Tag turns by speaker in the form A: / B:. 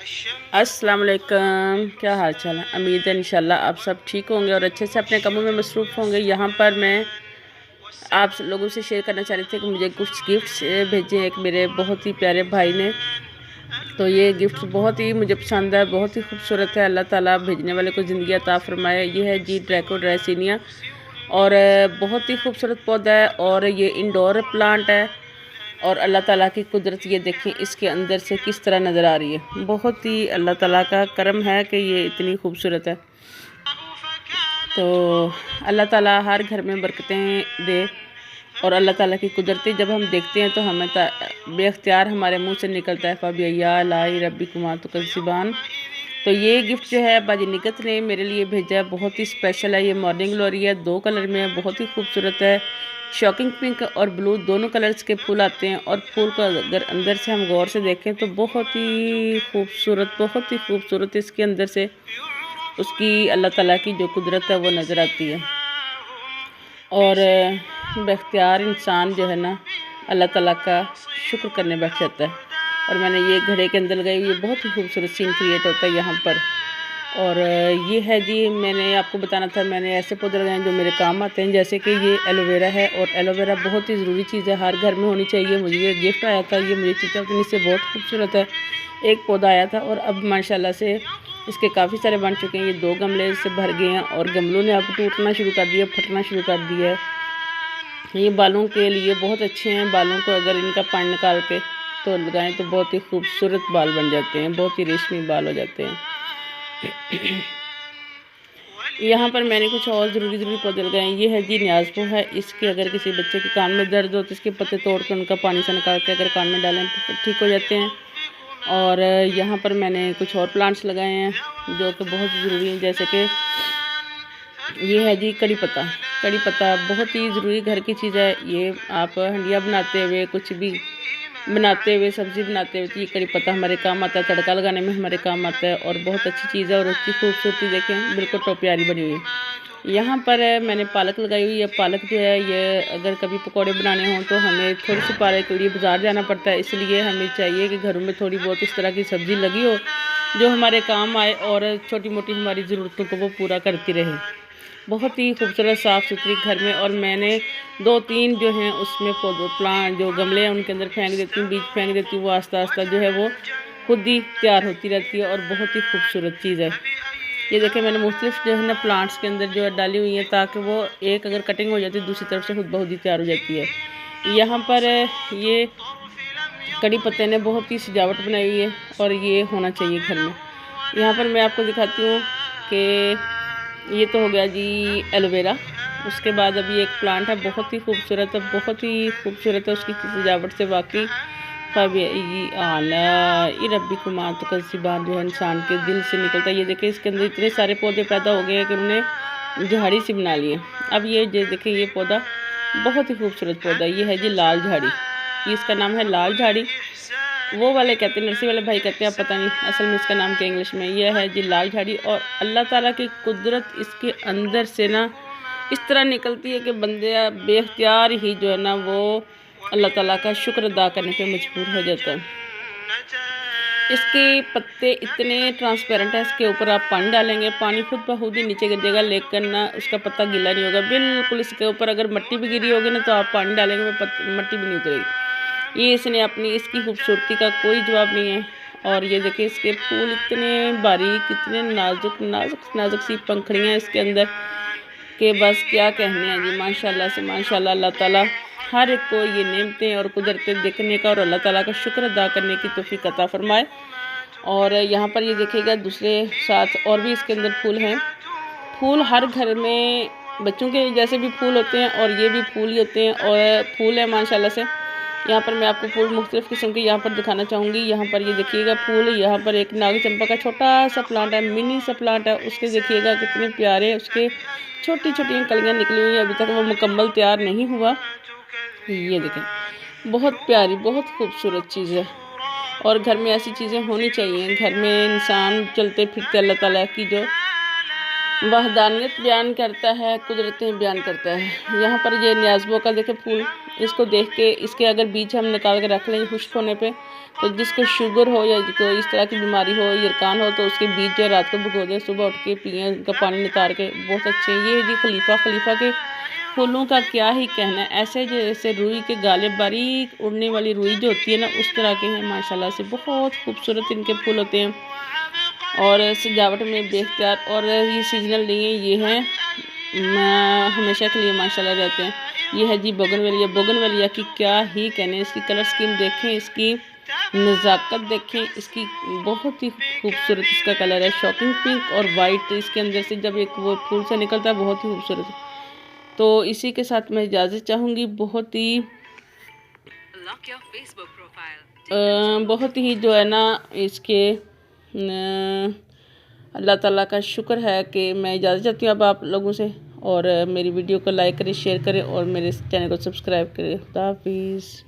A: अस्सलाम वालेकुम, क्या हाल चाल है। उम्मीद है इंशाल्लाह आप सब ठीक होंगे और अच्छे से अपने कामों में मसरूफ़ होंगे। यहाँ पर मैं आप लोगों से शेयर करना चाह रही थी कि मुझे कुछ गिफ्ट्स भेजे एक मेरे बहुत ही प्यारे भाई ने। तो ये गिफ्ट बहुत ही मुझे पसंद है, बहुत ही खूबसूरत है। अल्लाह ताला भेजने वाले को ज़िंदगी अता फरमाए। ये है जी ड्रैको ड्राइसिनिया और बहुत ही खूबसूरत पौधा है और ये इंडोर प्लांट है। और अल्लाह ताला की कुदरत ये देखें इसके अंदर से किस तरह नज़र आ रही है। बहुत ही अल्लाह ताला का करम है कि ये इतनी खूबसूरत है। तो अल्लाह ताला हर घर में बरकतें दे और अल्लाह ताला की कुदरती जब हम देखते हैं तो हमें बेख्तियार हमारे मुंह से निकलता है फ़बिया लाई रबी कुमा तो कज़िबान। तो ये गिफ्ट जो है बाजी निकत ने मेरे लिए भेजा है, बहुत ही स्पेशल है। ये मॉर्निंग ग्लोरी है, 2 कलर में है, बहुत ही खूबसूरत है। शॉकिंग पिंक और ब्लू दोनों कलर्स के फूल आते हैं और फूल को अगर अंदर से हम गौर से देखें तो बहुत ही खूबसूरत इसके अंदर से उसकी अल्लाह ताला की जो कुदरत है वो नज़र आती है। और बेख्तियार इंसान जो है ना अल्लाह ताला का शुक्र करने बैठ जाता है। और मैंने ये घड़े के अंदर लगाई हुई, ये बहुत ही खूबसूरत सीन क्रिएट होता है यहाँ पर। और ये है जी, मैंने आपको बताना था, मैंने ऐसे पौधे लगाए जो मेरे काम आते हैं। जैसे कि ये एलोवेरा है और एलोवेरा बहुत ही ज़रूरी चीज़ है, हर घर में होनी चाहिए। मुझे ये गिफ्ट आया था, ये मुझे चीज़ा उतनी से बहुत खूबसूरत है। एक पौधा आया था और अब माशाल्लाह से इसके काफ़ी सारे बन चुके हैं। ये 2 गमले से भर गए हैं और गमलों ने अब टूटना शुरू कर दिया, फटना शुरू कर दिया है। ये बालों के लिए बहुत अच्छे हैं। बालों को अगर इनका पानी निकाल के तो लगाएं तो बहुत ही खूबसूरत बाल बन जाते हैं, बहुत ही रेशमी बाल हो जाते हैं। यहाँ पर मैंने कुछ और ज़रूरी पौधे लगाए हैं। ये है जी न्याज़पो है। इसके अगर किसी बच्चे के कान में दर्द हो तो इसके पत्ते तोड़ कर उनका पानी से निकाल के अगर कान में डालें तो ठीक हो जाते हैं। और यहाँ पर मैंने कुछ और प्लांट्स लगाए हैं जो कि बहुत ज़रूरी हैं। जैसे कि ये है जी कड़ी पत्ता बहुत ही ज़रूरी घर की चीज़ है। ये आप हंडिया बनाते हुए, कुछ भी बनाते हुए, सब्ज़ी बनाते हुए तो ये कड़ी पत्ता हमारे काम आता है। तड़का लगाने में हमारे काम आता है और बहुत अच्छी चीज़ है। और उसकी खूबसूरती देखें, बिल्कुल तो प्यारी बनी हुई है। यहाँ पर मैंने पालक लगाई हुई है। पालक जो है ये अगर कभी पकौड़े बनाने हों तो हमें थोड़ी सी पालक के लिए बाज़ार जाना पड़ता है, इसलिए हमें चाहिए कि घरों में थोड़ी बहुत इस तरह की सब्ज़ी लगी हो जो हमारे काम आए और छोटी मोटी हमारी ज़रूरतों को वो पूरा करती रहे। बहुत ही खूबसूरत साफ़ सुथरी घर में। और मैंने 2-3 जो हैं उसमें प्लांट जो गमले हैं उनके अंदर फेंक देती हूँ, बीज फेंक देती हूँ। वो आस्ता जो है वो खुद ही तैयार होती रहती है और बहुत ही खूबसूरत चीज़ है। ये देखें, मैंने मुख्तलिफ जो है ना प्लांट्स के अंदर जो है डाली हुई है ताकि वो एक अगर कटिंग हो जाती है दूसरी तरफ से खुद बहुत ही तैयार हो जाती है। यहाँ पर ये कड़ी पत्ते ने बहुत ही सजावट बनाई हुई है और ये होना चाहिए घर में। यहाँ पर मैं आपको दिखाती हूँ कि ये तो हो गया जी एलोवेरा। उसके बाद अभी एक प्लांट है, बहुत ही खूबसूरत है उसकी सजावट से वाकई रबी कुमार तो कज़िबान जो है इंसान के दिल से निकलता है। ये देखें, इसके अंदर इतने सारे पौधे पैदा हो गए हैं कि उन्होंने झाड़ी सी बना ली है। अब ये देखें, ये पौधा बहुत ही खूबसूरत पौधा, ये है जी लाल झाड़ी। ये इसका नाम है लाल झाड़ी। वो वाले कहते हैं, नर्सरी वाले भाई कहते हैं, पता नहीं असल में इसका नाम क्या इंग्लिश में। यह है जी लाल झाड़ी। और अल्लाह ताला की कुदरत इसके अंदर से ना इस तरह निकलती है कि बंदे बेख्तियार ही जो है ना वो अल्लाह ताला का शुक्र अदा करने पे मजबूर हो जाता है। इसके पत्ते इतने ट्रांसपेरेंट है, इसके ऊपर आप पानी डालेंगे, पानी खुद ब खुद ही नीचे गिर जाएगा, लेकिन ना उसका पत्ता गीला नहीं होगा बिल्कुल। इसके ऊपर अगर मिट्टी भी गिरी होगी ना तो आप पानी डालेंगे मिट्टी भी नहीं उतरेगी। ये इसने अपनी इसकी खूबसूरती का कोई जवाब नहीं है। और ये देखिए, इसके फूल इतने बारीक, इतने नाजुक सी पंखड़ियाँ इसके अंदर कि बस क्या कहने हैं जी। माशाल्लाह से माशाल्लाह, अल्लाह ताला हर एक को ये नेमतें और कुदरतें देखने का और अल्लाह ताला का शुक्र अदा करने की तौफीक अता फरमाए। और यहाँ पर ये देखिएगा दूसरे साथ और भी इसके अंदर फूल हैं। फूल हर घर में बच्चों के जैसे भी फूल होते हैं और ये भी फूल ही होते हैं और फूल है माशाल्लाह से। यहाँ पर मैं आपको फूल मुख्तलिफ़ किस्म के यहाँ पर दिखाना चाहूँगी। यहाँ पर ये देखिएगा फूल, यहाँ पर एक नाग चंपा का छोटा सा प्लांट है, मिनी सा प्लांट है। उसके देखिएगा कितने प्यारे उसके छोटी छोटी कलियाँ निकली हुई हैं, अभी तक वो मुकम्मल तैयार नहीं हुआ। ये देखें, बहुत प्यारी, बहुत खूबसूरत चीज़ है। और घर में ऐसी चीज़ें होनी चाहिए। घर में इंसान चलते फिरते अल्लाह ताला की जो वहदानियत बयान करता है, कुदरतें बयान करता है। यहाँ पर ये न्याज़बो का देखे फूल, इसको देख के इसके अगर बीज हम निकाल के रख लें खुश्क होने पे तो जिसको शुगर हो या कोई इस तरह की बीमारी हो, यरकान हो, तो उसके बीज जो है रात को भिगो दें, सुबह उठ के पिएँ, उनका पानी नितार के, बहुत अच्छे हैं। ये है जी खलीफा के फूलों का क्या ही कहना है। ऐसे जैसे रुई के गाले बारीक उड़ने वाली रुई जो होती है ना, उस तरह के हैं माशाल्लाह से। बहुत खूबसूरत इनके फूल होते हैं और सजावट में बेख्तियार, और ये सीजनल नहीं है, ये हैं हमेशा के लिए माशाल्लाह रहते हैं। ये है जी बोगनवेलिया की क्या ही कहने, इसकी कलर स्कीम देखें, इसकी नज़ाकत देखें, इसकी बहुत ही खूबसूरत इसका कलर है, शॉकिंग पिंक और वाइट इसके अंदर से जब एक वो फूल से निकलता है, बहुत ही खूबसूरत। तो इसी के साथ मैं इजाज़त चाहूँगी। बहुत ही जो है ना इसके अल्लाह ताला का शुक्र है कि मैं इजाज़त चाहती हूँ अब आप लोगों से, और मेरी वीडियो को लाइक करें, शेयर करें और मेरे चैनल को सब्सक्राइब करें। खुदा हाफिज़।